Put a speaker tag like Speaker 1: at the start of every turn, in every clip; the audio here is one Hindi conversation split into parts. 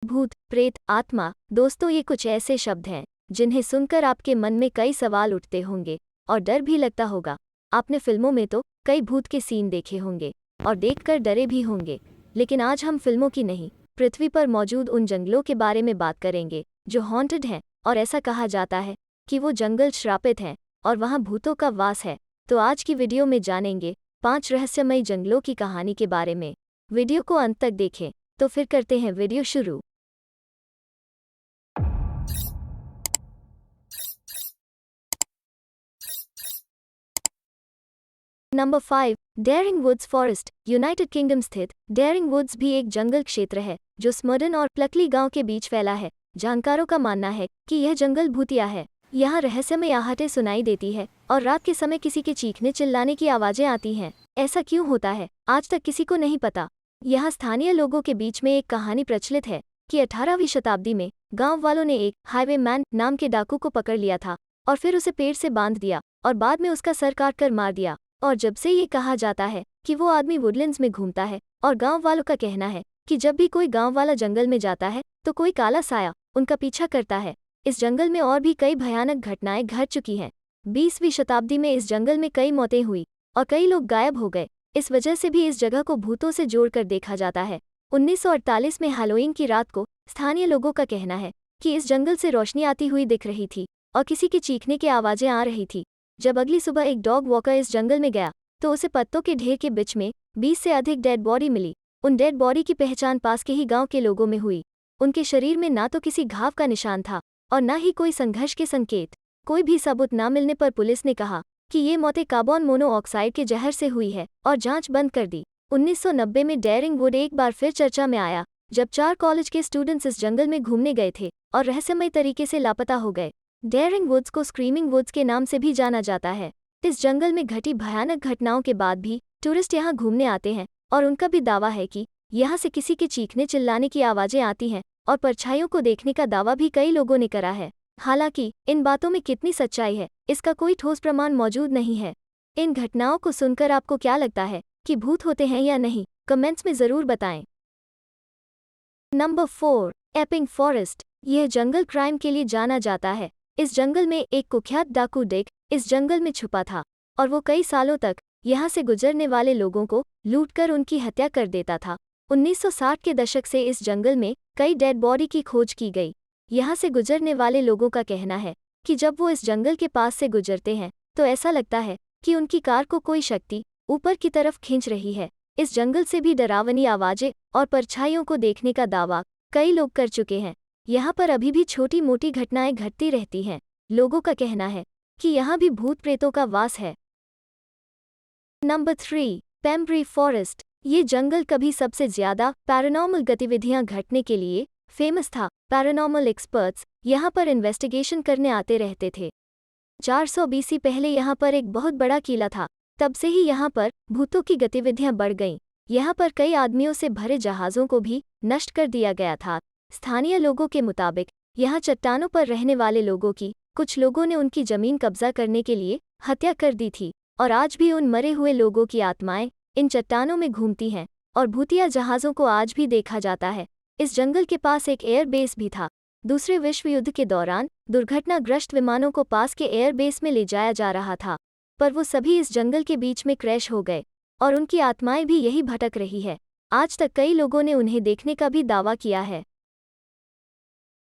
Speaker 1: भूत, प्रेत, आत्मा, दोस्तों ये कुछ ऐसे शब्द हैं जिन्हें सुनकर आपके मन में कई सवाल उठते होंगे और डर भी लगता होगा। आपने फिल्मों में तो कई भूत के सीन देखे होंगे और देखकर डरे भी होंगे, लेकिन आज हम फिल्मों की नहीं, पृथ्वी पर मौजूद उन जंगलों के बारे में बात करेंगे जो हॉन्टेड हैं और ऐसा कहा जाता है कि वो जंगल श्रापित हैं और वहाँ भूतों का वास है। तो आज की वीडियो में जानेंगे 5 रहस्यमयी जंगलों की कहानी के बारे में। वीडियो को अंत तक देखें। तो फिर करते हैं वीडियो शुरू। Number 5, Daring Woods Forest. United Kingdom स्थित डेयरिंग वुड्स भी एक जंगल क्षेत्र है जो स्मर्डन और प्लकली गांव के बीच फैला है। जानकारों का मानना है कि यह जंगल भूतिया है। यहाँ रहस्यमय आहटें सुनाई देती है और रात के समय किसी के चीखने चिल्लाने की आवाजें आती हैं। ऐसा क्यों होता है, आज तक किसी को नहीं पता। यहाँ स्थानीय लोगों के बीच में एक कहानी प्रचलित है कि 18वीं शताब्दी में गांव वालों ने एक हाईवेमैन नाम के डाकू को पकड़ लिया था और फिर उसे पेड़ से बांध दिया और बाद में उसका सर काट कर मार दिया। और जब से ये कहा जाता है कि वो आदमी वुडलैंड्स में घूमता है और गांव वालों का कहना है कि जब भी कोई गांव वाला जंगल में जाता है तो कोई काला साया उनका पीछा करता है। इस जंगल में और भी कई भयानक घटनाएं घट चुकी हैं। 20वीं शताब्दी में इस जंगल में कई मौतें हुई और कई लोग गायब हो गए। इस वजह से भी इस जगह को भूतों से जोड़कर देखा जाता है। 1948 में हैलोवीन की रात को स्थानीय लोगों का कहना है कि इस जंगल से रोशनी आती हुई दिख रही थी और किसी के चीखने की आवाजें आ रही थी। जब अगली सुबह एक डॉग वॉकर इस जंगल में गया तो उसे पत्तों के ढेर के बीच में 20 से अधिक डेड बॉडी मिली। उन डेड बॉडी की पहचान पास के ही गांव के लोगों में हुई। उनके शरीर में ना तो किसी घाव का निशान था और ना ही कोई संघर्ष के संकेत। कोई भी सबूत न मिलने पर पुलिस ने कहा कि ये मौतें कार्बन मोनोऑक्साइड के जहर से हुई है और जांच बंद कर दी। 1990 में डेयरिंग वुड एक बार फिर चर्चा में आया जब 4 कॉलेज के स्टूडेंट्स इस जंगल में घूमने गए थे और रहस्यमय तरीके से लापता हो गए। डेयरिंग वुड्स को स्क्रीमिंग वुड्स के नाम से भी जाना जाता है। इस जंगल में घटी भयानक घटनाओं के बाद भी टूरिस्ट यहाँ घूमने आते हैं और उनका भी दावा है कि यहाँ से किसी के चीखने चिल्लाने की आवाजें आती हैं और परछाइयों को देखने का दावा भी कई लोगों ने करा है। हालांकि इन बातों में कितनी सच्चाई है, इसका कोई ठोस प्रमाण मौजूद नहीं है। इन घटनाओं को सुनकर आपको क्या लगता है कि भूत होते हैं या नहीं, कमेंट्स में जरूर बताएं। Number 4, aping forest. यह जंगल क्राइम के लिए जाना जाता है। इस जंगल में एक कुख्यात डाकू डिक इस जंगल में छुपा था और वो कई सालों तक यहाँ से गुजरने वाले लोगों को लूटकर उनकी हत्या कर देता था। 1960 के दशक से इस जंगल में कई डेड बॉडी की खोज की गई। यहाँ से गुजरने वाले लोगों का कहना है कि जब वो इस जंगल के पास से गुजरते हैं तो ऐसा लगता है कि उनकी कार को कोई शक्ति ऊपर की तरफ खींच रही है। इस जंगल से भी डरावनी आवाजें और परछाइयों को देखने का दावा कई लोग कर चुके हैं। यहाँ पर अभी भी छोटी मोटी घटनाएं घटती रहती हैं। लोगों का कहना है कि यहाँ भी भूत प्रेतों का वास है। Number 3, Pembrey forest. ये जंगल कभी सबसे ज्यादा पैरानॉर्मल गतिविधियां घटने के लिए फेमस था। पैरानॉर्मल एक्सपर्ट्स यहाँ पर इन्वेस्टिगेशन करने आते रहते थे। 400 BC पहले यहाँ पर एक बहुत बड़ा किला था। तब से ही यहाँ पर भूतों की गतिविधियां बढ़ गईं। यहाँ पर कई आदमियों से भरे जहाज़ों को भी नष्ट कर दिया गया था। स्थानीय लोगों के मुताबिक यहाँ चट्टानों पर रहने वाले लोगों की कुछ लोगों ने उनकी जमीन कब्जा करने के लिए हत्या कर दी थी और आज भी उन मरे हुए लोगों की आत्माएं इन चट्टानों में घूमती हैं और भूतिया जहाज़ों को आज भी देखा जाता है। इस जंगल के पास एक एयर बेस भी था। दूसरे विश्व युद्ध के दौरान दुर्घटनाग्रस्त विमानों को पास के एयर बेस में ले जाया जा रहा था, पर वो सभी इस जंगल के बीच में क्रैश हो गए और उनकी आत्माएं भी यही भटक रही है। आज तक कई लोगों ने उन्हें देखने का भी दावा किया है।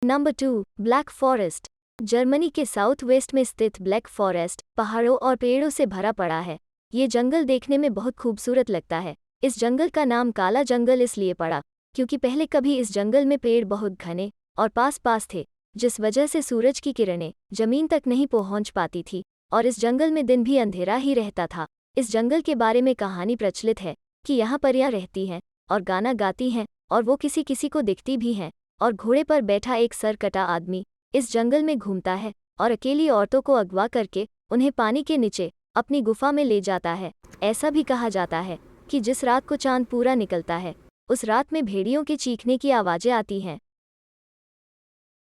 Speaker 1: Number 2, black forest. जर्मनी के साउथ वेस्ट में स्थित ब्लैक फॉरेस्ट पहाड़ों और पेड़ों से भरा पड़ा है। ये जंगल देखने में बहुत खूबसूरत लगता है। इस जंगल का नाम काला जंगल इसलिए पड़ा क्योंकि पहले कभी इस जंगल में पेड़ बहुत घने और पास थे, जिस वजह से सूरज की किरणें जमीन तक नहीं पहुंच पाती थी और इस जंगल में दिन भी अंधेरा ही रहता था। इस जंगल के बारे में कहानी प्रचलित है कि यहाँ परियां रहती हैं और गाना गाती हैं और वो किसी किसी को दिखती भी हैं। और घोड़े पर बैठा एक सर कटा आदमी इस जंगल में घूमता है और अकेली औरतों को अगवा करके उन्हें पानी के नीचे अपनी गुफा में ले जाता है। ऐसा भी कहा जाता है कि जिस रात को चांद पूरा निकलता है उस रात में भेड़ियों के चीखने की आवाजें आती हैं।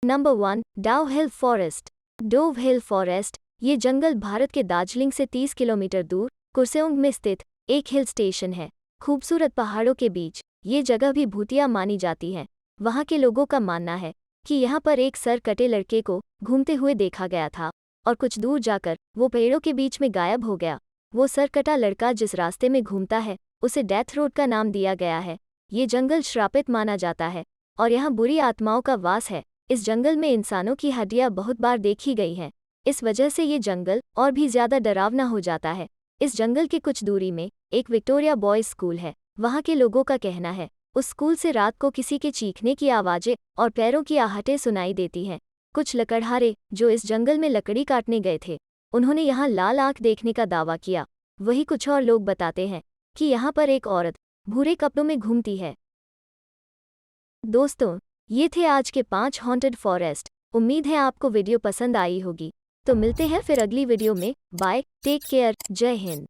Speaker 1: नंबर 1, डोव हिल फॉरेस्ट। डोव हिल फॉरेस्ट ये जंगल भारत के दार्जिलिंग से 30 किलोमीटर दूर कुर्सेओंग में स्थित एक हिल स्टेशन है। खूबसूरत पहाड़ों के बीच ये जगह भी भूतिया मानी जाती है। वहाँ के लोगों का मानना है कि यहाँ पर एक सर कटे लड़के को घूमते हुए देखा गया था और कुछ दूर जाकर वो पेड़ों के बीच में गायब हो गया। वो सरकटा लड़का जिस रास्ते में घूमता है उसे डेथ रोड का नाम दिया गया है। ये जंगल श्रापित माना जाता है और यहाँ बुरी आत्माओं का वास है। इस जंगल में इंसानों की हड्डियाँ बहुत बार देखी गई हैं। इस वजह से ये जंगल और भी ज़्यादा डरावना हो जाता है। इस जंगल के कुछ दूरी में एक विक्टोरिया बॉयज स्कूल है। वहाँ के लोगों का कहना है उस स्कूल से रात को किसी के चीखने की आवाज़ें और पैरों की आहटें सुनाई देती हैं। कुछ लकड़हारे जो इस जंगल में लकड़ी काटने गए थे, उन्होंने यहाँ लाल आंख देखने का दावा किया। वही कुछ और लोग बताते हैं कि यहाँ पर एक औरत भूरे कपड़ों में घूमती है। दोस्तों, ये थे आज के 5 हॉन्टेड फॉरेस्ट। उम्मीद है आपको वीडियो पसंद आई होगी। तो मिलते हैं फिर अगली वीडियो में। बाय, टेक केयर, जय हिंद।